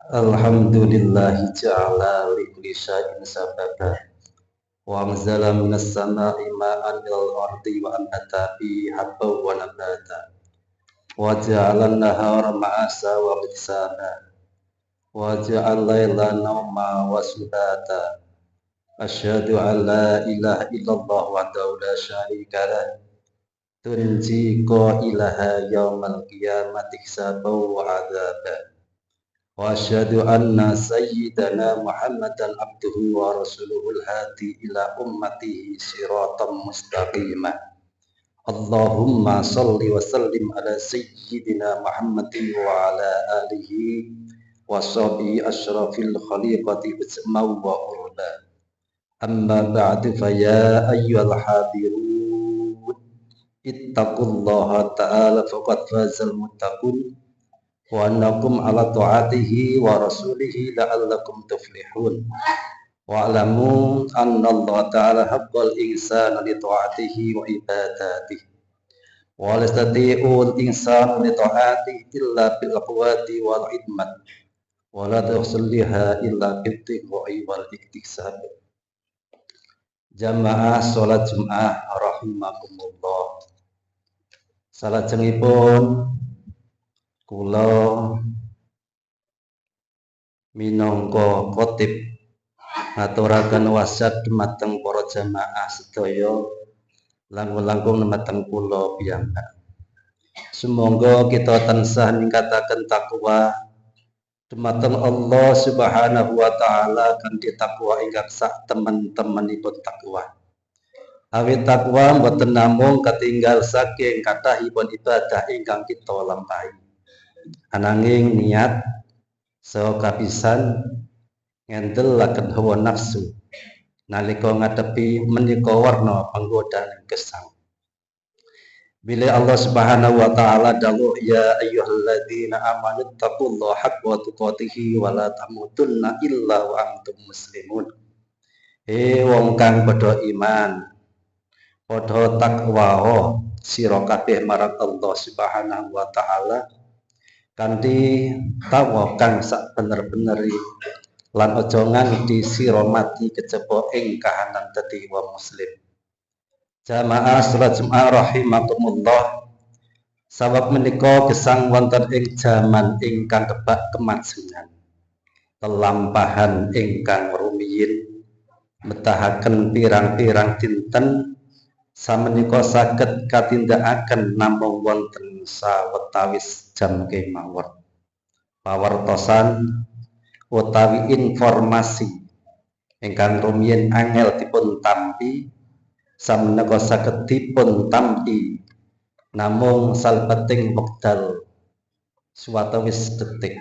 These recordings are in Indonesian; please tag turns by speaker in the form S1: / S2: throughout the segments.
S1: Alhamdulillahi ja'ala li kulli syai'in sababa wa anzala minas sama'i ma'an ilal ardi wa anbata bi habba wa nabata wa ja'ala an-nahara ma'asa wa hisaba wa ja'ala layla nawma wa subata asyhadu an la ilaha illallah wahdahu la syarika lah tunji qailaha yaumal qiyamati hisaban wa adzaba wa asyhadu anna sayyidana Muhammadan abduhu wa rasuluhul hadi ila ummatihi siratan mustaqimah. Allahumma salli wa sallim ala sayyidina Muhammadin wa ala alihi wa sahbihi asyrafil khaliqati usmau wa urba. Amma ba'du fa ya ayyuhal hadirun ittaqullaha ta'ala faqad fazal muttaqun wa annakum ala ta'atihi wa rasulihi la'allakum tuflihun wa alamu anna Allah ta'ala haqqal insana li ta'atihi wa ibadatihi wa lastati'ul insana li ta'atihi illa bil aqwati wal hidmat wa la tuhsalliha illa bil tiqwa'i wal iktisab. Jamaah salat Jumat rahimakumullah. Salajengipun kula minangka khotib ngaturaken wasiat dumateng para jamaah sedaya langkung-langkung dumateng kula piyambak. Sumangga kita tansah ningkataken takwa dumateng Allah Subhanahu wa taala kanthi takwa ingkang sak temen-temenipun takwa. Awit takwa boten namung katinggal saking kathahipun ibadah ingkang kita lampahi. Ananging niat saha kapisan ngendhelaken hawa nafsu nalika ngadepi menika warna panggodaan gesang. Bila Allah Subhanahu wa taala dawuh ya ayyuhalladzina amanu taqullaha haqqa tuqatih wa la tamutunna illa wa antum muslimun. Wong kang padha iman, padha takwa sira kabeh marang Allah Subhanahu wa taala kanthi tawa kang sak bener-beneri lan aja nganti sira mati kejaba ing kahanan dadi wong muslim. Jamaah salat Jumat rahimakumullah. Sabab menika gesang wonten ing jaman ingkang kebak kemajuan. Telampahan ingkang rumiyin metahaken pirang-pirang dinten samenika saged katindakaken namung wonten sawetawis jam kemawon. Pawartosan utawi informasi ingkang rumiyin angel dipun tampi samenika saged dipun tampi namung salbeting wekdal suwatawis detik.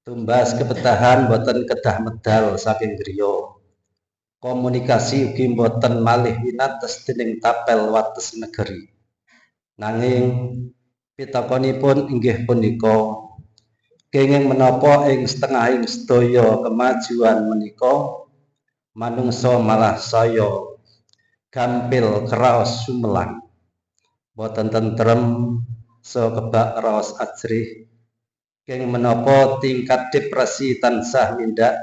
S1: Tumbas kebetahan boten kedah medal saking griya. Komunikasi ugi boten malih winates dening tapel wates negeri. Nanging pitakonipun inggih punika kenging menapa ing setengahing sedaya kemajuan menika manungsa malah saya gampil kraos sumelang boten tentrem saha kebak raos ajrih kenging menapa tingkat depresi tansah mindhak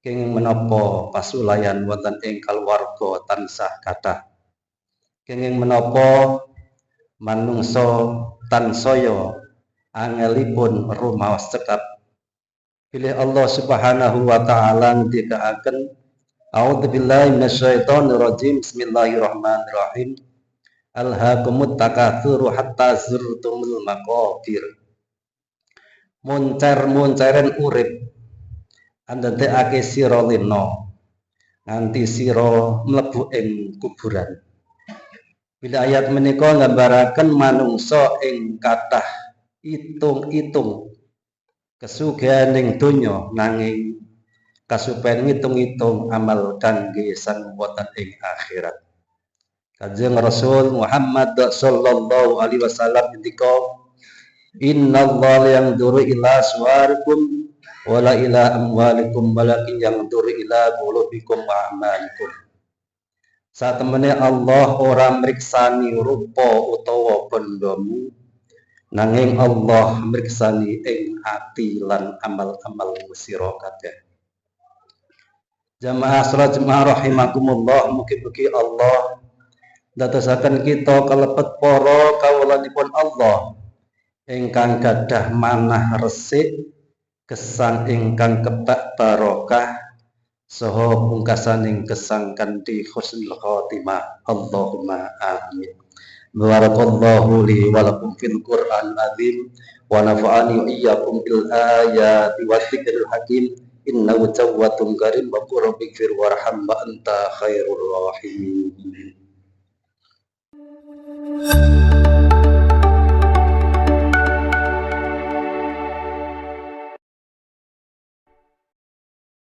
S1: kenging menapa pasulayan wonten ing kaluwarga tansah kathah kenging menapa manungsa tansaya angelipun rumaos cekap bilih Allah Subhanahu wa taala ndikaaken a'udzubillahi minasyaitonir rajim bismillahirrahmanirrahim alhaakumut takatsur hatta zurtumul maqabir. Moncer-monceren urip andadekake sira lena nganti sira mlebu ing kuburan. Bila ayat menika nggambaraken manungsa ing kathah itung-itung kesugihaning donya nanging kasupen ngitung-itung amal kangge sang wonten ing akhirat. Kanjeng Rasul Muhammad sallallahu alaihi wasallam ngendika innallaha yanzuru ila suwarikum wala ila amwalikum walakin yanzuru ila qulubikum wa a'malikum. Satemene Allah ora mriksani rupa utawa bandhamu nanging Allah mirsani ing ati lan amal-amal sira kabeh. Jamaah salat jemaah rahimakumullah, mugi-mugi Allah ndadosaken kita kalebet para kawulanipun Allah ingkang gadah manah resik, gesang ingkang kebak barokah, saha pungkasaning gesang kanthi husnul khotimah. Allahumma amin. Barakallahu li wa lakum fil Qur'an azim wa nafa'ani wa iyyakum bil ayati wa dzikril hakim. Innahu tawwabun karim wa qur rabbighfir warham wa anta khairur rahimin.